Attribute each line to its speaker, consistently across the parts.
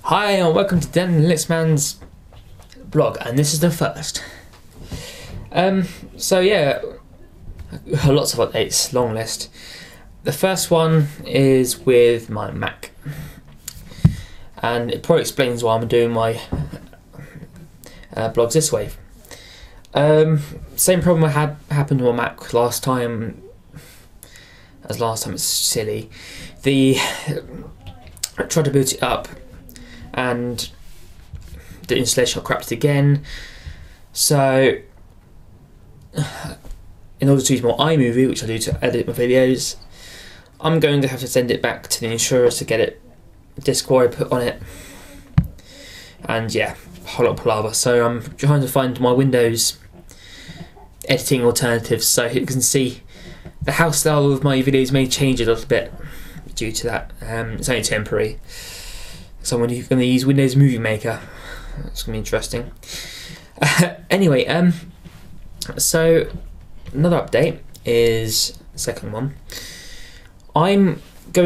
Speaker 1: Hi and welcome to Dan Litzman's blog, and this is the first. So yeah, lots of updates, long list. The first one is with my Mac, and it probably explains why I'm doing my blogs this way. Same problem I had happened with my Mac last time. As last time, it's silly. I tried to boot it up, and the installation got corrupted again. So, in order to use my iMovie, which I do to edit my videos, I'm going to have to send it back to the insurers to get it disk wire put on it. And yeah, a whole lot of palaver. So I'm trying to find my Windows editing alternatives, so you can see the house style of my videos may change a little bit due to that. It's only temporary. So I'm going to use Windows Movie Maker. It's going to be interesting. Anyway, so another update is the second one. I've got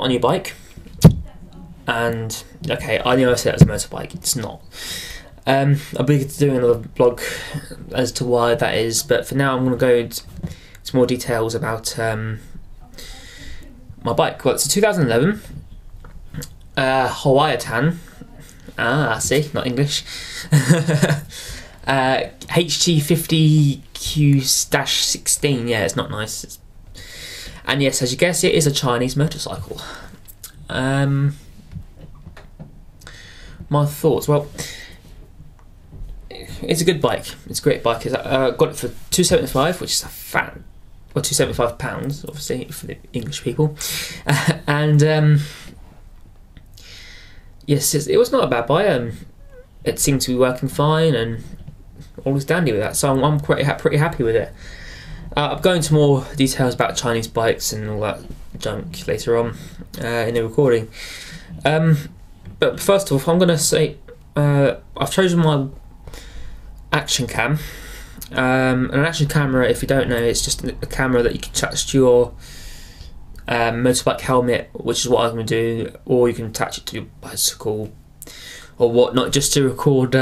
Speaker 1: a new bike, and okay, I know I said it was a motorbike. It's not. I'll be doing another blog as to why that is, but for now I'm going to go into more details about my bike. Well, it's a 2011 Hawaiian. See, not English. HT50Q-16. Yeah, it's not nice. And yes, as you guess, it is a Chinese motorcycle. My thoughts. Well, it's a good bike. It's a great bike. I got it for £275, which is a fat. Well, £275, obviously, for the English people. And yes, it was not a bad buy. It seemed to be working fine, and all was dandy with that. So I'm pretty happy with it. I'm going into more details about Chinese bikes and all that junk later on in the recording. But first off, I'm going to say I've chosen my action cam. An action camera, if you don't know, it's just a camera that you can attach to your motorbike helmet, which is what I'm going to do, or you can attach it to your bicycle or whatnot, just to record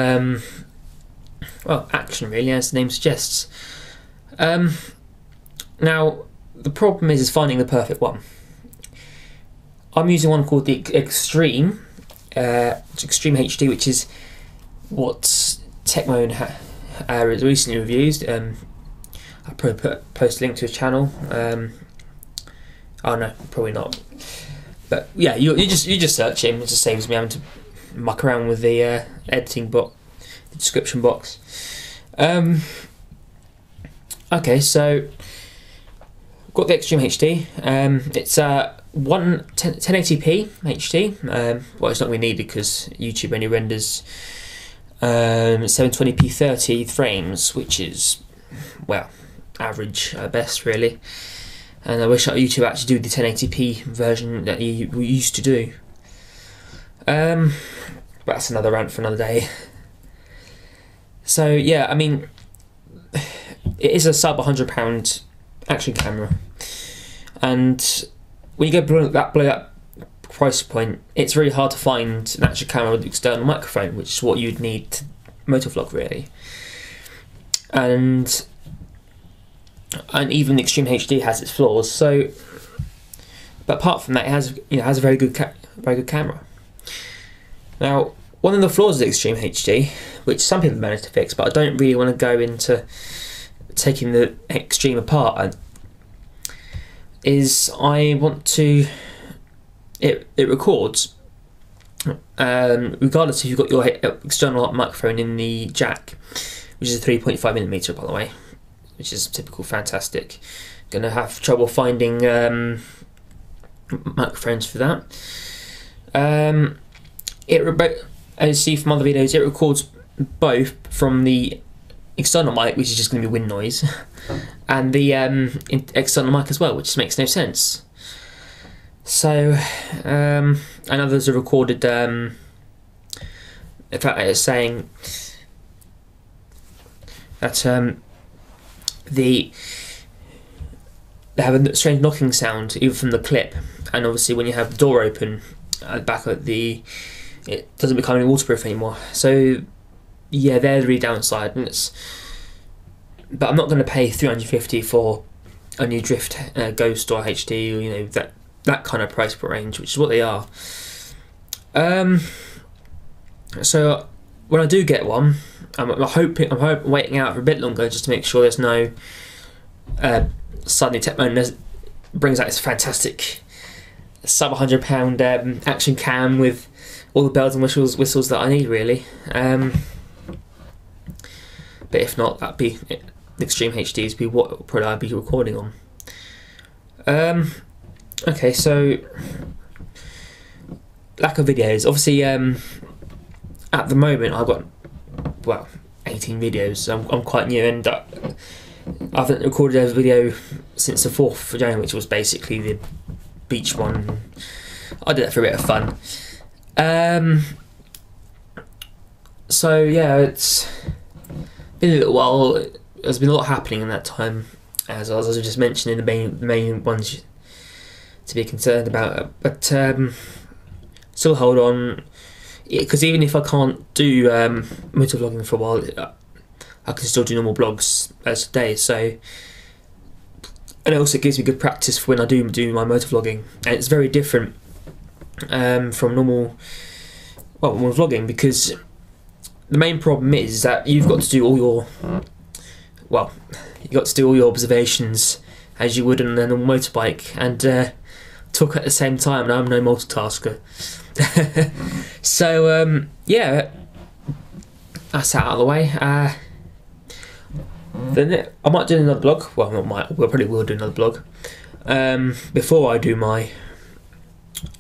Speaker 1: well, action, really, as the name suggests. Now the problem is finding the perfect one. I'm using one called the Extreme HD, which is what Techmo has recently reviewed. I'll probably post a link to his channel. Oh no, probably not. But yeah, you just search him. It just saves me having to muck around with the editing the description box. Okay, so got the Extreme HD. It's 1080p HD. Well, it's not really needed because YouTube only renders 720p 30 frames, which is, well, average at best, really. And I wish YouTube actually do the 1080p version that we used to do. But that's another rant for another day. So yeah, I mean, it is a sub £100 action camera, and when you go below that price point, it's really hard to find an action camera with an external microphone, which is what you'd need to motovlog, really. And even the Extreme HD has its flaws. So, but apart from that, it has a very good camera. Now, one of the flaws of the Extreme HD, which some people manage to fix, but I don't really want to go into taking the Extreme apart, is I want to. It records regardless if you've got your external microphone in the jack, which is a 3.5mm, by the way, which is typical fantastic. Gonna have trouble finding microphones for that. As you see from other videos, it records both from the external mic, which is just going to be wind noise, and the external mic as well, which makes no sense. So, and others are recorded. In fact, it's saying that they have a strange knocking sound even from the clip, and obviously when you have the door open, at the back of it doesn't become any waterproof anymore. So yeah, they're the really downside, but I'm not going to pay $350 for a new Drift Ghost or HD, or, you know, that kind of price per range, which is what they are. So when I do get one, I'm waiting out for a bit longer just to make sure there's no suddenly Techmo brings out this fantastic sub £100 action cam with all the bells and whistles that I need, really. But if not, that'd be the Extreme HDs, be what product I'd be recording on. Okay, so lack of videos. Obviously, at the moment I've got 18 videos. So I'm quite new, and I haven't recorded a video since the 4th of January, which was basically the beach one. I did that for a bit of fun. So yeah, it's been a little while. There's been a lot happening in that time, as I was just mentioning the main ones to be concerned about. But still hold on, because even if I can't do motovlogging for a while, I can still do normal blogs as today. So, and it also gives me good practice for when I do my motovlogging, and it's very different from normal vlogging, because the main problem is that you've got to do all your observations as you would on a normal motorbike, and talk at the same time, and I'm no multitasker. So yeah, that's out of the way. Then I might do another blog. Well, not might. We probably will do another blog. Before I do my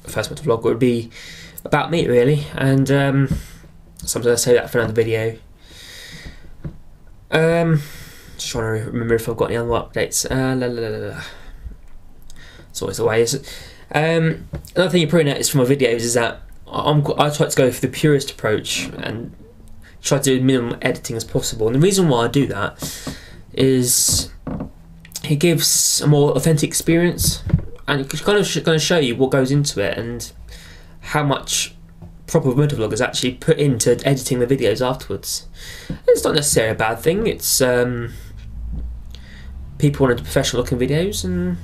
Speaker 1: first motovlog, it would be about me, really, and sometimes I say that for another video. Just trying to remember if I've got any other updates. It's always the way. Another thing you probably noticed from my videos is that I try to go for the purest approach and try to do minimum editing as possible. And the reason why I do that is it gives a more authentic experience, and it's kind of going to show you what goes into it and how much proper motovloggers actually put into editing the videos afterwards. It's not necessarily a bad thing. It's people want to do professional looking videos, and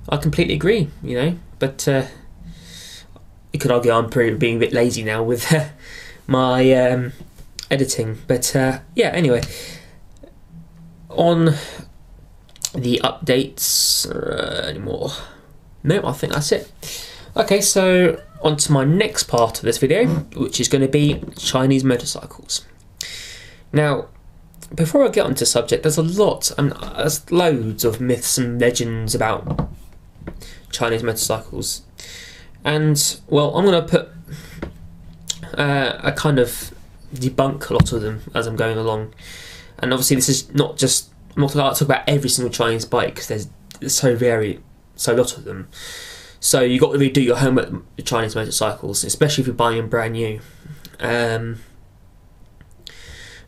Speaker 1: I completely agree, you know. But you could argue I'm probably being a bit lazy now with my editing. But yeah, anyway, on the updates anymore. No, I think that's it. Okay, so on to my next part of this video, which is going to be Chinese motorcycles. Now, before I get onto the subject, there's there's loads of myths and legends about Chinese motorcycles, and well, I'm going to put a kind of debunk a lot of them as I'm going along. And obviously, this is not just, I'm not going to talk about every single Chinese bike, because there's so lot of them. So you've got to really do your homework with Chinese motorcycles, especially if you're buying them brand new.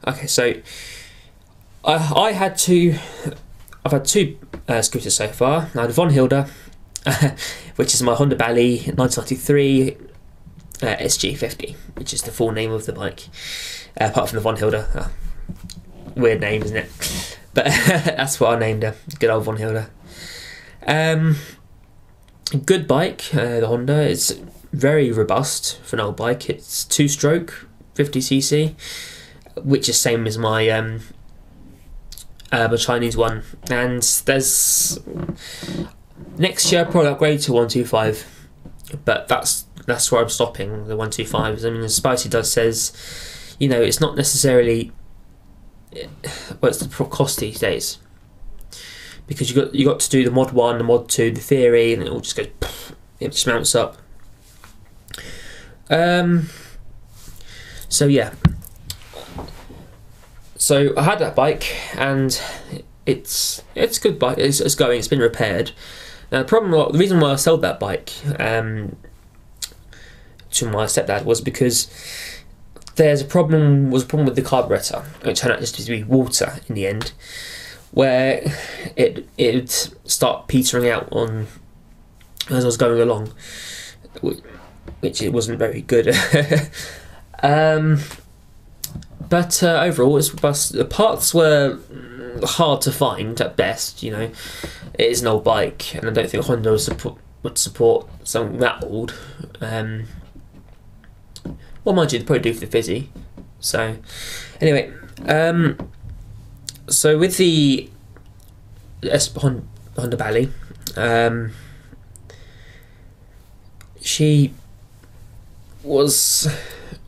Speaker 1: Okay, so I've had two scooters so far. I had a Von Hilda, which is my Honda Bally 1993 SG50, which is the full name of the bike, apart from the Von Hilda. Weird name, isn't it? But that's what I named her. Good old Von Hilda. Good bike. The Honda is very robust for an old bike. It's 2-stroke, 50cc, which is same as my my Chinese one. And there's next year I'll probably upgrade to 125, but that's where I'm stopping, the 125s. I mean, the Spicy does says, you know, it's not necessarily it's the cost these days, because you got to do the mod 1, the mod 2, the theory, and it all just goes, it just mounts up. So yeah, so I had that bike, and it's a good bike. It's going. It's been repaired. Now the reason why I sold that bike to my stepdad was because there was a problem with the carburetor, which turned out just to be water in the end, where it'd start petering out on as I was going along. which it wasn't very good. But overall, it's robust. The parts were hard to find at best. You know, it is an old bike, and I don't think Honda would support something that old. Well, mind you, they probably do for the Fizzy. So, anyway, so with the Honda Bally, she was.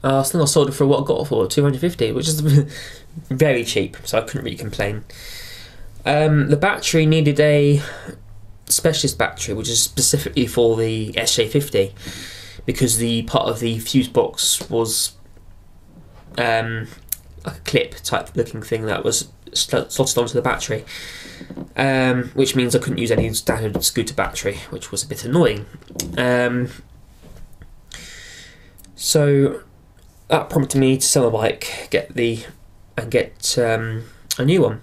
Speaker 1: I think I sold it for what I got it for, 250, which is very cheap, so I couldn't really complain. The battery needed a specialist battery, which is specifically for the SJ50, because the part of the fuse box was like a clip type looking thing that was slotted onto the battery, which means I couldn't use any standard scooter battery, which was a bit annoying. So that prompted me to sell my bike, get a new one.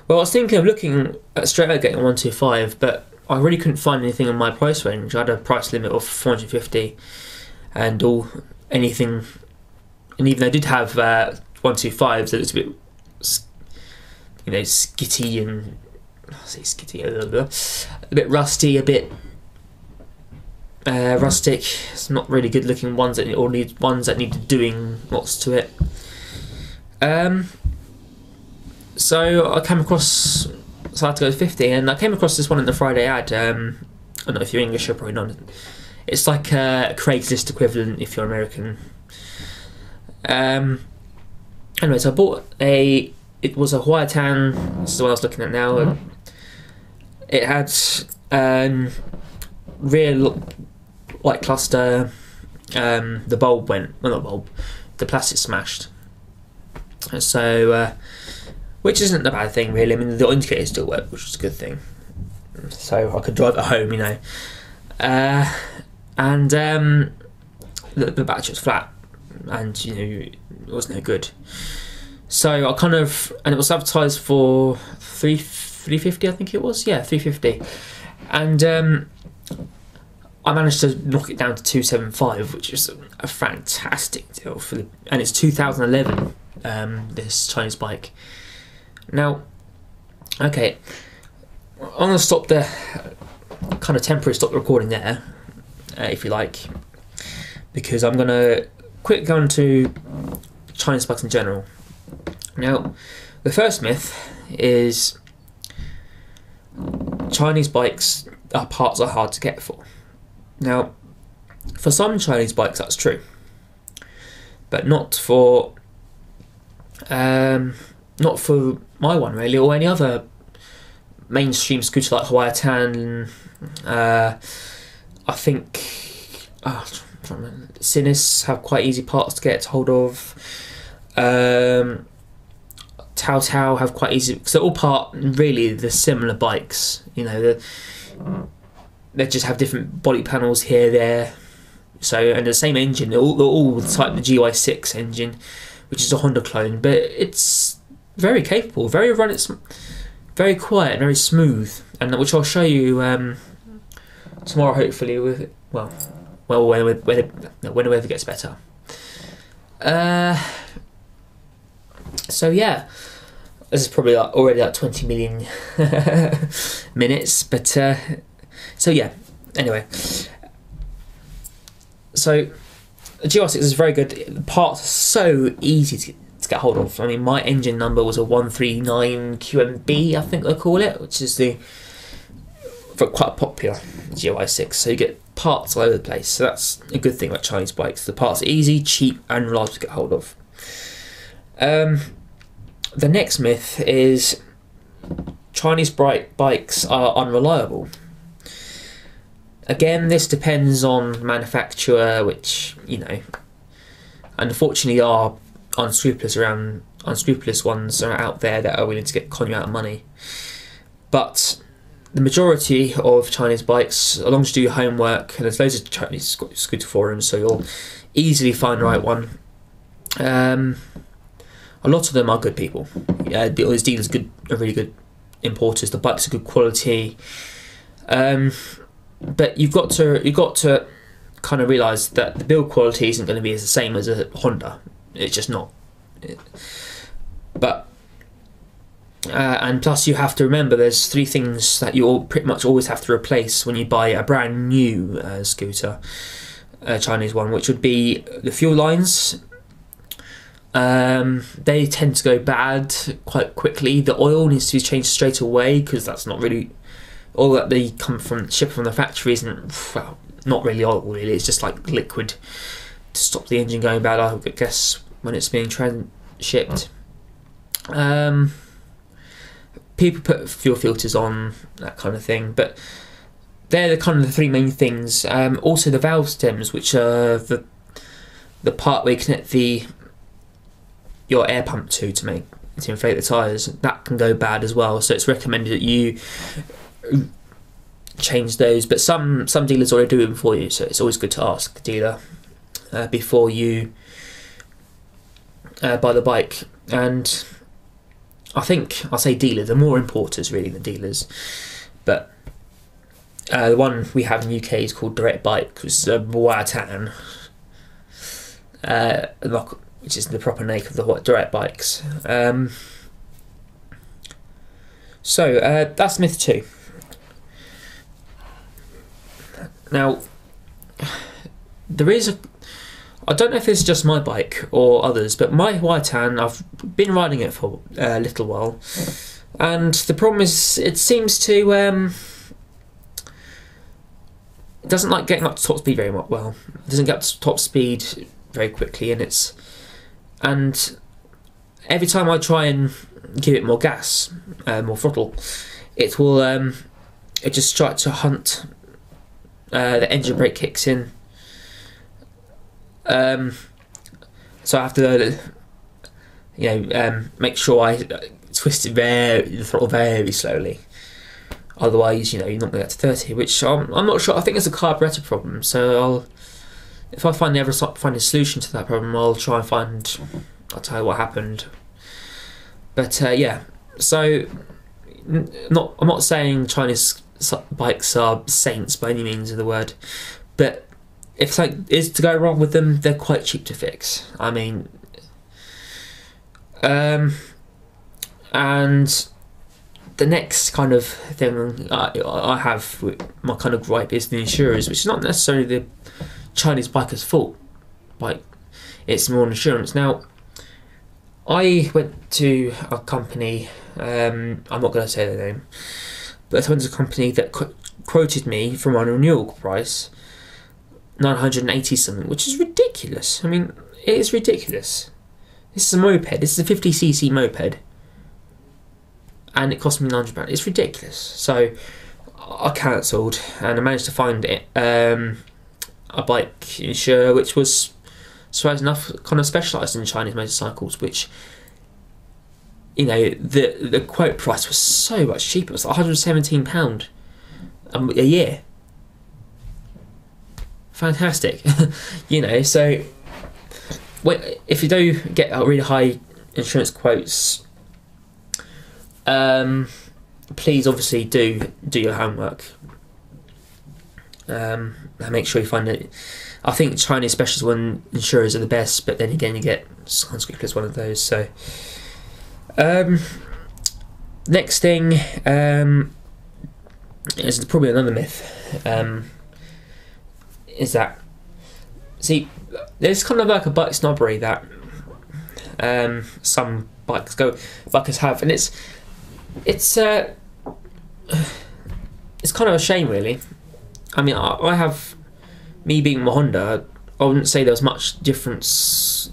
Speaker 1: Well, I was thinking of looking at straight out getting a 125, but I really couldn't find anything in my price range. I had a price limit of 450, and anything. And even though I did have 125s, it was a bit, skitty and a bit rusty, a bit rustic. It's not really good looking ones that need doing lots to it. So I came across, so I had to go to 50, and I came across this one in the Friday ad. I don't know if you're English, you're probably not. It's like a Craigslist equivalent if you're American. Anyway, so I bought it was a Huaytan. This is what I was looking at now. It had rear light cluster. The bulb went, well, not bulb, the plastic smashed. So, which isn't a bad thing really. I mean, the indicator still worked, which was a good thing. So I could drive it home, and the battery was flat, and it wasn't no good. So I kind of, and it was advertised for 350, I think it was, yeah, 350, and I managed to knock it down to 275, which is a fantastic deal and it's 2011. This Chinese bike. Now, okay, I'm going to stop the kind of temporary stop the recording there, if you like, because I'm going to quickly go into Chinese bikes in general. Now, the first myth is Chinese bikes parts are hard to get for. Now, for some Chinese bikes that's true, but not for my one really, or any other mainstream scooter like Huaytan. I think Sinis have quite easy parts to get hold of. Tao Tao have quite easy, because they're all part really the similar bikes. They just have different body panels here, there. So, and the same engine. They're all type the GY6 engine, which is a Honda clone, but it's very capable, very very quiet, very smooth, and which I'll show you tomorrow, hopefully. When it gets better. So yeah, this is probably already like 20 million minutes, but so yeah. Anyway, so the GR6 is very good. The parts are so easy to get hold of. I mean, my engine number was a 139 QMB, I think they call it, which is quite popular GY6. So you get parts all over the place. So that's a good thing about Chinese bikes. The parts are easy, cheap, and reliable to get hold of. The next myth is Chinese bikes are unreliable. Again, this depends on manufacturer, which, unfortunately are unscrupulous ones are out there that are willing to con you out of money. But the majority of Chinese bikes, as long as you do your homework, and there's loads of Chinese scooter forums, so you'll easily find the right one. A lot of them are good people. These dealers are really good importers. The bikes are good quality. But you've got to kind of realised that the build quality isn't going to be the same as a Honda. It's just not. But and plus you have to remember there's 3 things that you pretty much always have to replace when you buy a brand new scooter, a Chinese one, which would be the fuel lines. They tend to go bad quite quickly. The oil needs to be changed straight away, because that's not really all that they ship from the factory isn't, well, not really oil really, it's just like liquid to stop the engine going bad, I guess, when it's being shipped. People put fuel filters on, that kind of thing, but they're the kind of the 3 main things. Also the valve stems, which are the part where you connect your air pump to inflate the tyres, that can go bad as well, so it's recommended that you change those, but some dealers already do them for you, so it's always good to ask the dealer before you buy the bike. And I think I'll say dealer, they're more importers really than dealers, but the one we have in the UK is called Direct Bike, which is a Watan, which is the proper name of the Direct Bikes. So that's myth 2. Now, I don't know if it's just my bike or others, but my Watan, I've been riding it for a little while, and the problem is it seems to it doesn't like getting up to top speed very well. It doesn't get up to top speed very quickly, and every time I try and give it more gas, more throttle, it will it just starts to hunt. The engine brake kicks in, so I have to make sure I twist it the throttle very slowly, otherwise you're not going to get to 30, which I'm not sure. I think it's a carburetor problem, so if I find a solution to that problem, I'll try and I'll tell you what happened. But yeah, so I'm not saying Chinese bikes are saints by any means of the word, but if something is to go wrong with them, they're quite cheap to fix. I mean, and the next kind of thing I have, my kind of gripe, is the insurers, which is not necessarily the Chinese biker's fault. Like, it's more insurance. Now, I went to a company, I'm not going to say their name, but I went to a company that quoted me for my renewal price 980 something, which is ridiculous. I mean, it is ridiculous. This is a moped. This is a 50cc moped, and it cost me £900. It's ridiculous. So I cancelled, and I managed to find a bike insurer which was, surprising enough, kind of specialised in Chinese motorcycles, which, the quote price was so much cheaper. It was like £117 a year. Fantastic. So if you do get really high insurance quotes, please obviously do your homework. And make sure you find it. I think Chinese specialist one insurers are the best, but then again you get Sunscreen as one of those. So next thing is probably another myth, is that, see, there's kind of like a bike snobbery that some bikers have, and it's kind of a shame, really. I mean, I have, me being my Honda, I wouldn't say there was much difference.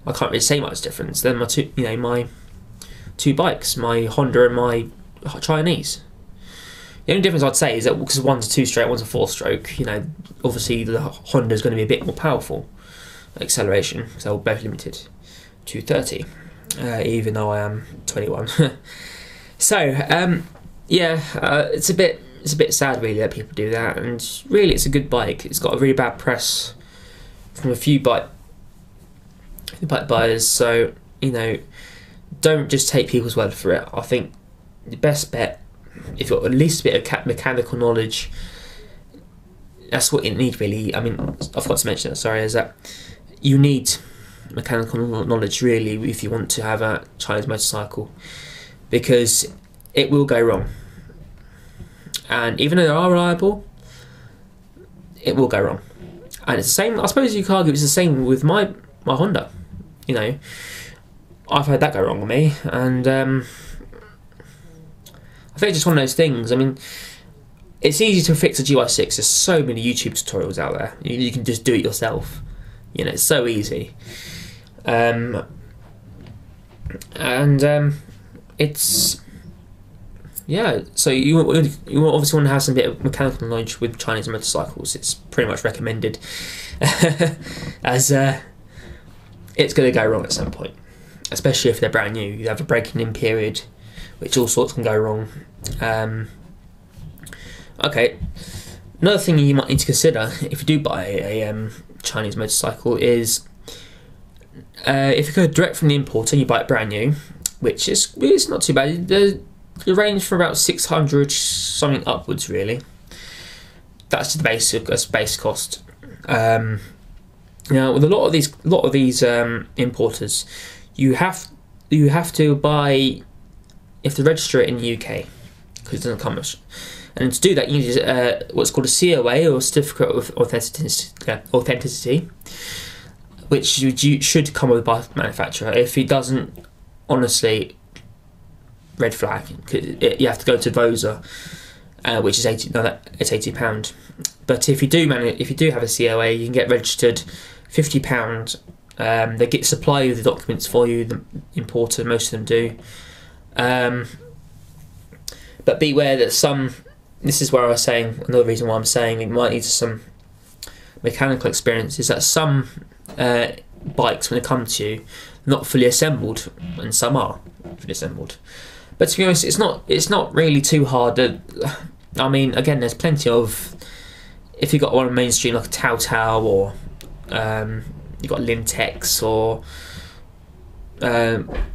Speaker 1: I can't really say much difference. Then my two bikes, my Honda and my Chinese. The only difference I'd say is that because one's a 2-stroke, one's a 4-stroke, obviously the Honda's going to be a bit more powerful acceleration, because they're both limited to 30, even though I am 21. So it's a bit sad really that people do that, and really it's a good bike. It's got a really bad press from a few bike buyers, so don't just take people's word for it. I think the best bet, if you've got at least a bit of mechanical knowledge, that's what you need really. I mean, I forgot to mention that, sorry, is that you need mechanical knowledge really if you want to have a Chinese motorcycle, because it will go wrong. And even though they are reliable, it will go wrong. And it's the same, I suppose you could argue it's the same with my Honda. You know, I've had that go wrong with me, and I think it's just one of those things. I mean, it's easy to fix a GY6. There's so many YouTube tutorials out there. You can just do it yourself. You know, it's so easy. It's, yeah, so you obviously want to have some bit of mechanical knowledge with Chinese motorcycles. It's pretty much recommended, as it's going to go wrong at some point, especially if they're brand new. You have a breaking in period, which all sorts can go wrong. Okay, another thing you might need to consider if you do buy a Chinese motorcycle is if you go direct from the importer and you buy it brand new, which is it's not too bad. The range from about 600 something upwards really. That's the base cost. Now with a lot of these importers, you have to buy, if they register it in the UK, because it doesn't come much. And to do that, you need what's called a COA, or Certificate of Authenticity, which should come with the manufacturer. If it doesn't, honestly, red flag. You have to go to VOSA, which is £80. But if you do have a COA, you can get registered, £50. They get supply you the documents for you. The importer, most of them do. But beware that some. This is where I was saying, another reason why I'm saying it might need some mechanical experience, is that some bikes, when they come to you, not fully assembled, and some are fully assembled. But to be honest, it's not really too hard. I mean, again, there's plenty of, if you've got one mainstream like a Tao Tao, or you've got Lintex, or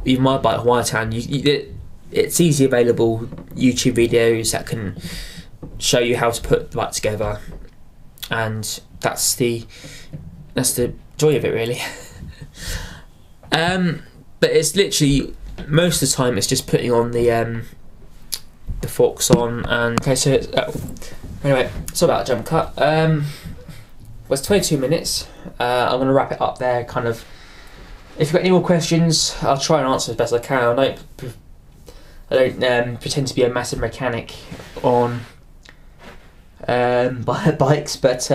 Speaker 1: even my bike Whitetown, it's easy available YouTube videos that can show you how to put the bike together, and that's the joy of it really. But it's literally, most of the time it's just putting on the forks on, and okay, so anyway, it's all about a jump cut. Well, it's 22 minutes. I'm going to wrap it up there, kind of. If you've got any more questions, I'll try and answer as best I can. I don't pretend to be a massive mechanic on bikes, but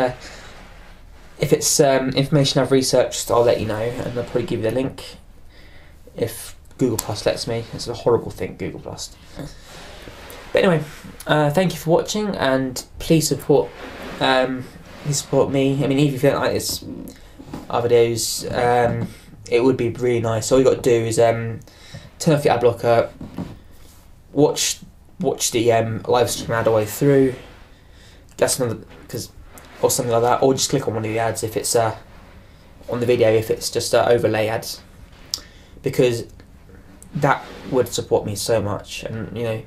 Speaker 1: if it's information I've researched, I'll let you know, and I'll probably give you the link if Google Plus lets me. It's a horrible thing, Google Plus. But anyway, thank you for watching, and please support me. I mean, even if you don't like this, our videos, it would be really nice. All you got to do is turn off your ad blocker, watch the live stream ad all the way through. That's another, or something like that, or just click on one of the ads if it's on the video, if it's just overlay ads, because that would support me so much. And you know,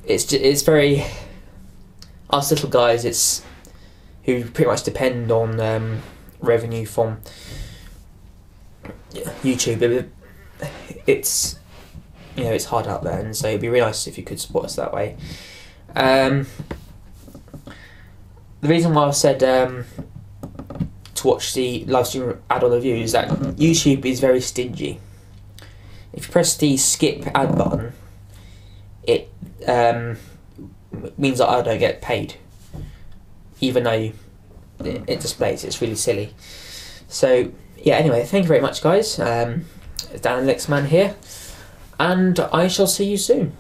Speaker 1: it's very, us little guys, who pretty much depend on revenue from YouTube. It's, you know, it's hard out there, and so it'd be really nice if you could support us that way. The reason why I said to watch the live stream ad-on review is that YouTube is very stingy. If you press the skip ad button, it means that I don't get paid, even though it displays. It's really silly. So yeah, anyway, thank you very much, guys. Dan Lexman here, and I shall see you soon.